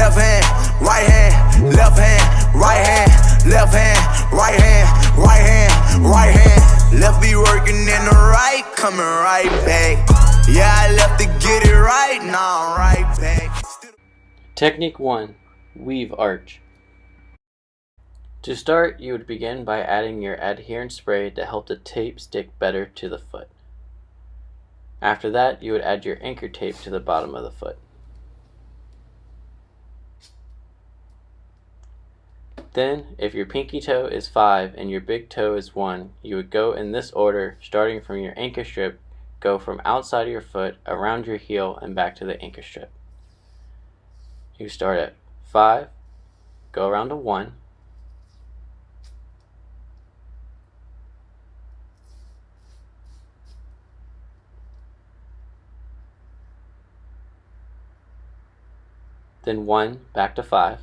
left hand, right hand, left hand, right hand, left hand, right hand, right hand, right hand. Left be working in the right, coming right back. Yeah, I left to get it right, now I'm right back. Technique 1. Weave arch. To start, you would begin by adding your adherent spray to help the tape stick better to the foot. After that, you would add your anchor tape to the bottom of the foot. Then, if your pinky toe is 5 and your big toe is 1, you would go in this order, starting from your anchor strip, go from outside of your foot, around your heel, and back to the anchor strip. You start at 5, go around to 1, then 1 back to 5,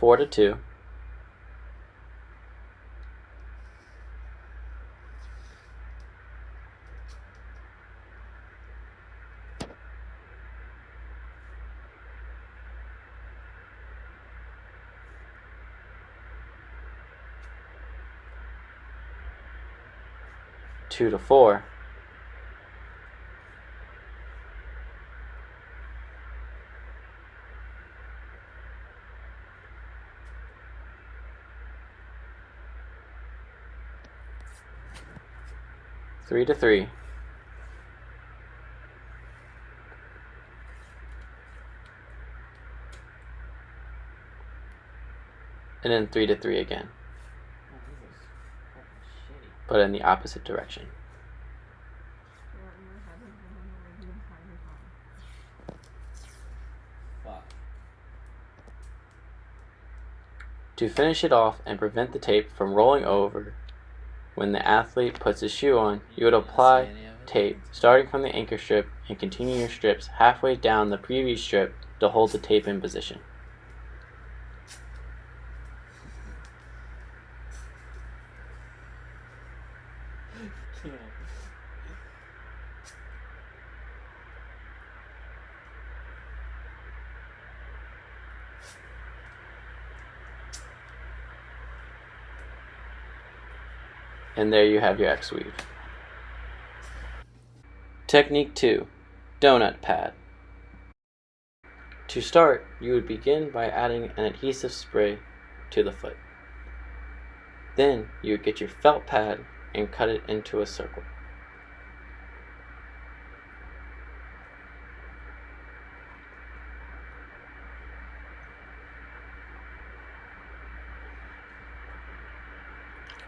four to 2, two to 4, three to 3, and then 3 to 3 again, but in the opposite direction. To finish it off and prevent the tape from rolling over, when the athlete puts his shoe on, you would apply tape starting from the anchor strip and continue your strips halfway down the previous strip to hold the tape in position. And there you have your X-weave. Technique 2. Donut pad. To start, you would begin by adding an adhesive spray to the foot. Then you would get your felt pad and cut it into a circle.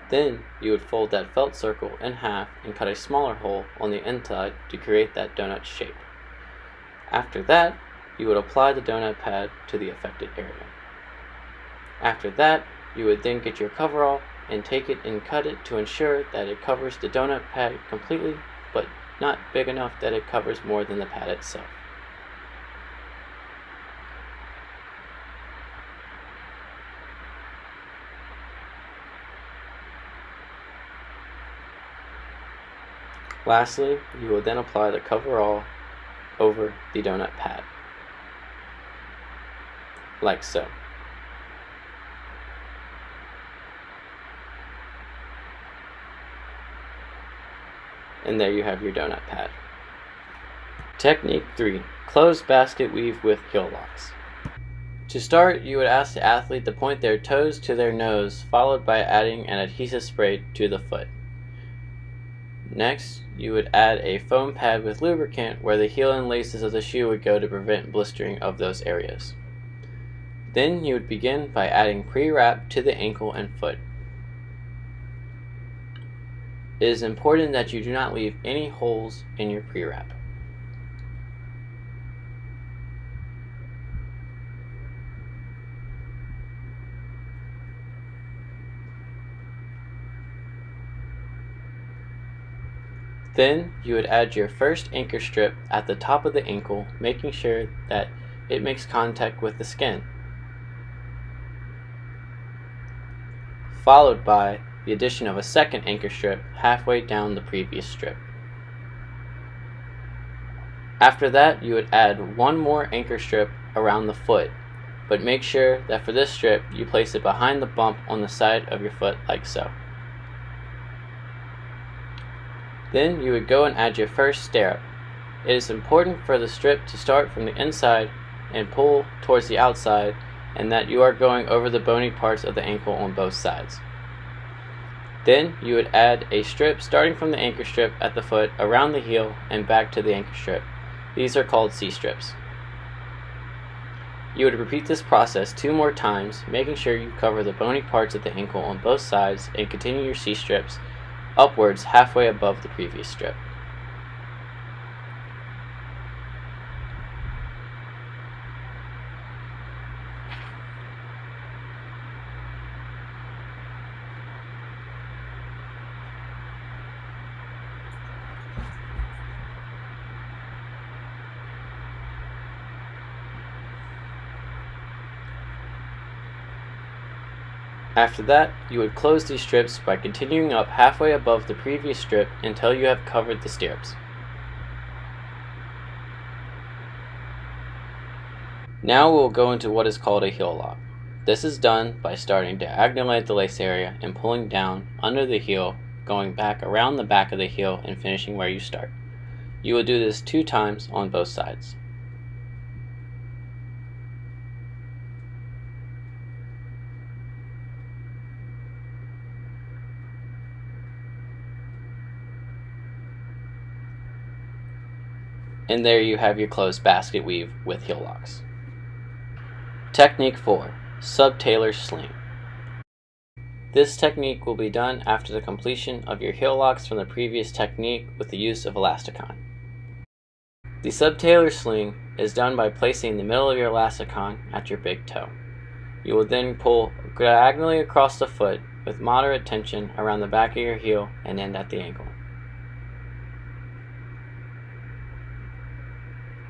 Then you would fold that felt circle in half and cut a smaller hole on the inside to create that donut shape. After that, you would apply the donut pad to the affected area. After that, you would then get your coverall and take it and cut it to ensure that it covers the donut pad completely, but not big enough that it covers more than the pad itself. Lastly, you will then apply the coverall over the donut pad, like so. And there you have your donut pad. Technique 3. Closed basket weave with heel locks. To start, you would ask the athlete to point their toes to their nose, followed by adding an adhesive spray to the foot. Next, you would add a foam pad with lubricant where the heel and laces of the shoe would go to prevent blistering of those areas. Then you would begin by adding pre-wrap to the ankle and foot. It is important that you do not leave any holes in your pre-wrap. Then you would add your first anchor strip at the top of the ankle, making sure that it makes contact with the skin, followed by the addition of a second anchor strip halfway down the previous strip. After that, you would add one more anchor strip around the foot, but make sure that for this strip you place it behind the bump on the side of your foot like so. Then you would go and add your first stirrup. It is important for the strip to start from the inside and pull towards the outside, and that you are going over the bony parts of the ankle on both sides. Then you would add a strip starting from the anchor strip at the foot around the heel and back to the anchor strip. These are called C-strips. You would repeat this process 2 more times, making sure you cover the bony parts of the ankle on both sides and continue your C-strips upwards halfway above the previous strip. After that, you would close these strips by continuing up halfway above the previous strip until you have covered the stirrups. Now we will go into what is called a heel lock. This is done by starting diagonally at the lace area and pulling down under the heel, going back around the back of the heel and finishing where you start. You will do this 2 times on both sides. And there you have your closed basket weave with heel locks. Technique 4. Sub-tailor sling. This technique will be done after the completion of your heel locks from the previous technique with the use of elasticon. The sub-tailor sling is done by placing the middle of your elasticon at your big toe. You will then pull diagonally across the foot with moderate tension around the back of your heel and end at the ankle.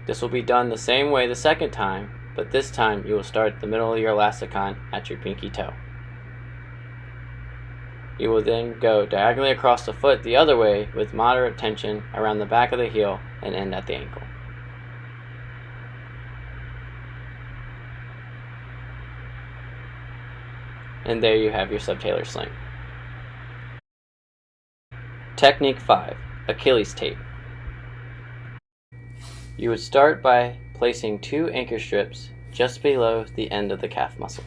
This will be done the same way the second time, but this time you will start at the middle of your elasticon at your pinky toe. You will then go diagonally across the foot the other way with moderate tension around the back of the heel and end at the ankle. And there you have your sub-tailor sling. Technique 5. Achilles tape. You would start by placing 2 anchor strips just below the end of the calf muscle.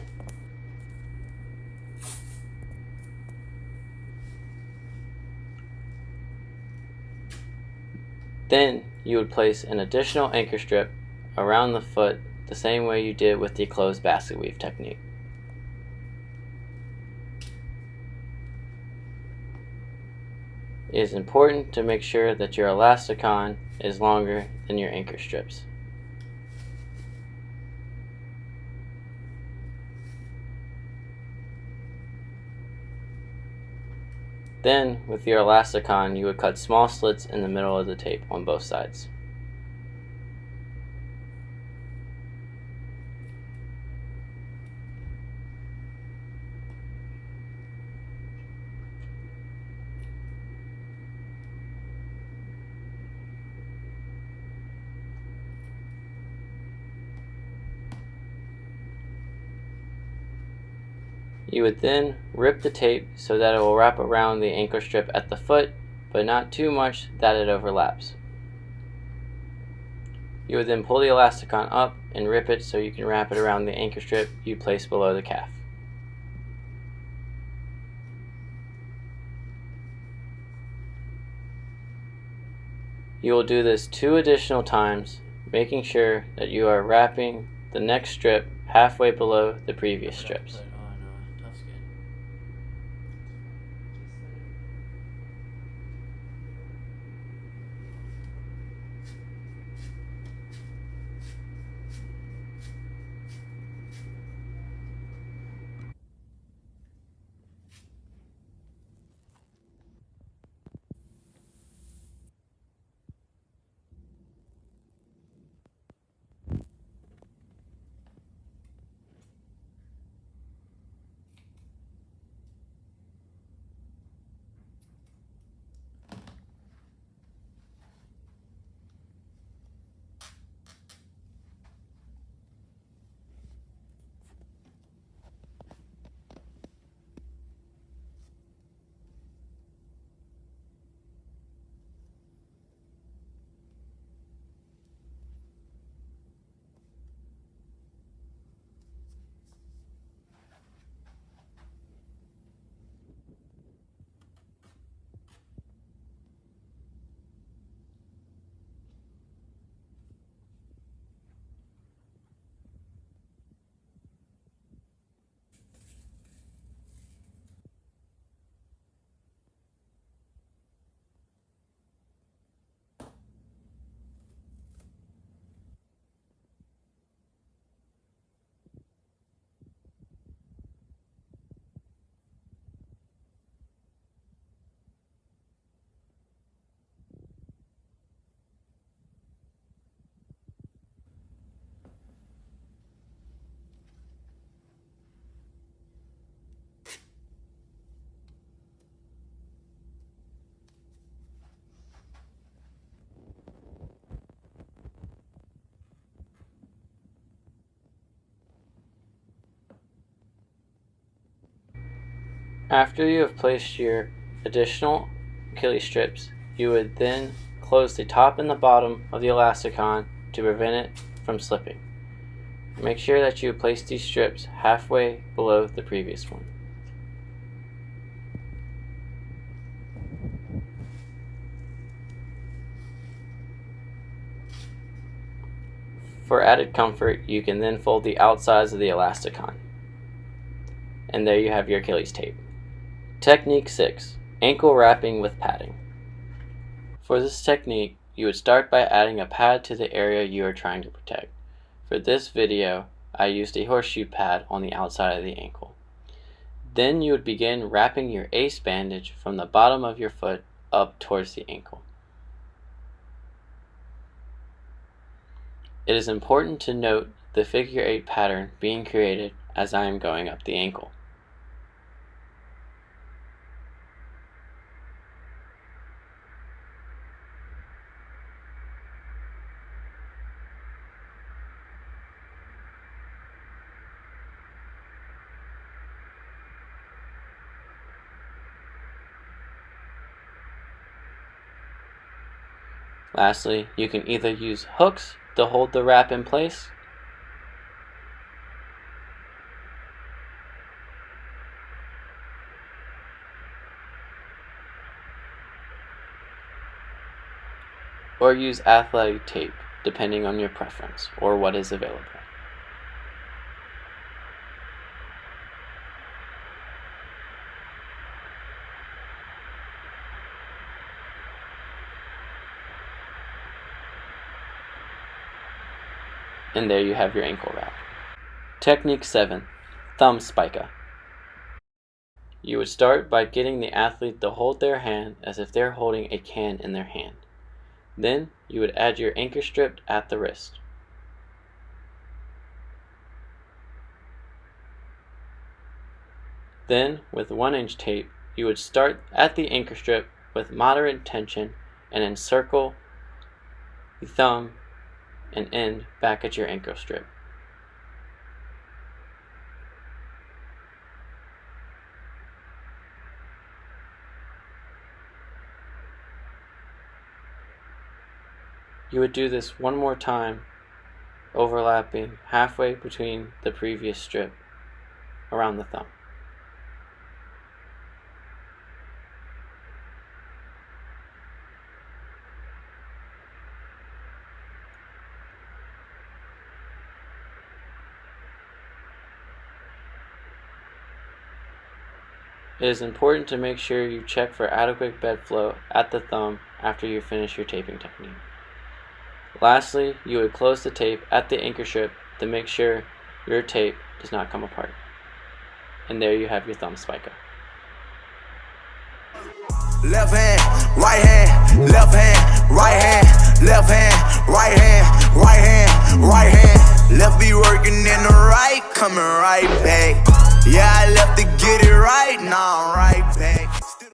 Then you would place an additional anchor strip around the foot the same way you did with the closed basket weave technique. It is important to make sure that your elasticon is longer than your anchor strips. Then, with your elasticon, you would cut small slits in the middle of the tape on both sides. You would then rip the tape so that it will wrap around the anchor strip at the foot, but not too much that it overlaps. You would then pull the elasticon up and rip it so you can wrap it around the anchor strip you place below the calf. You will do this 2 additional times, making sure that you are wrapping the next strip halfway below the previous strips. After you have placed your additional Achilles strips, you would then close the top and the bottom of the elasticon to prevent it from slipping. Make sure that you place these strips halfway below the previous one. For added comfort, you can then fold the outsides of the elasticon. And there you have your Achilles tape. Technique 6. Ankle wrapping with padding. For this technique, you would start by adding a pad to the area you are trying to protect. For this video, I used a horseshoe pad on the outside of the ankle. Then you would begin wrapping your ace bandage from the bottom of your foot up towards the ankle. It is important to note the figure 8 pattern being created as I am going up the ankle. Lastly, you can either use hooks to hold the wrap in place, or use athletic tape, depending on your preference or what is available. And there you have your ankle wrap. Technique 7. Thumb spica. You would start by getting the athlete to hold their hand as if they're holding a can in their hand. Then you would add your anchor strip at the wrist. Then, with 1-inch tape, you would start at the anchor strip with moderate tension and encircle the thumb and end back at your ankle strip. You would do this one more time, overlapping halfway between the previous strip around the thumb. It is important to make sure you check for adequate bed flow at the thumb after you finish your taping technique. Lastly, you would close the tape at the anchor strip to make sure your tape does not come apart. And there you have your thumb spica. Left hand, right hand, left hand, right hand, left hand, right hand, right hand, right hand. Left be working in the right, coming right back. Yeah, I left to get it right, now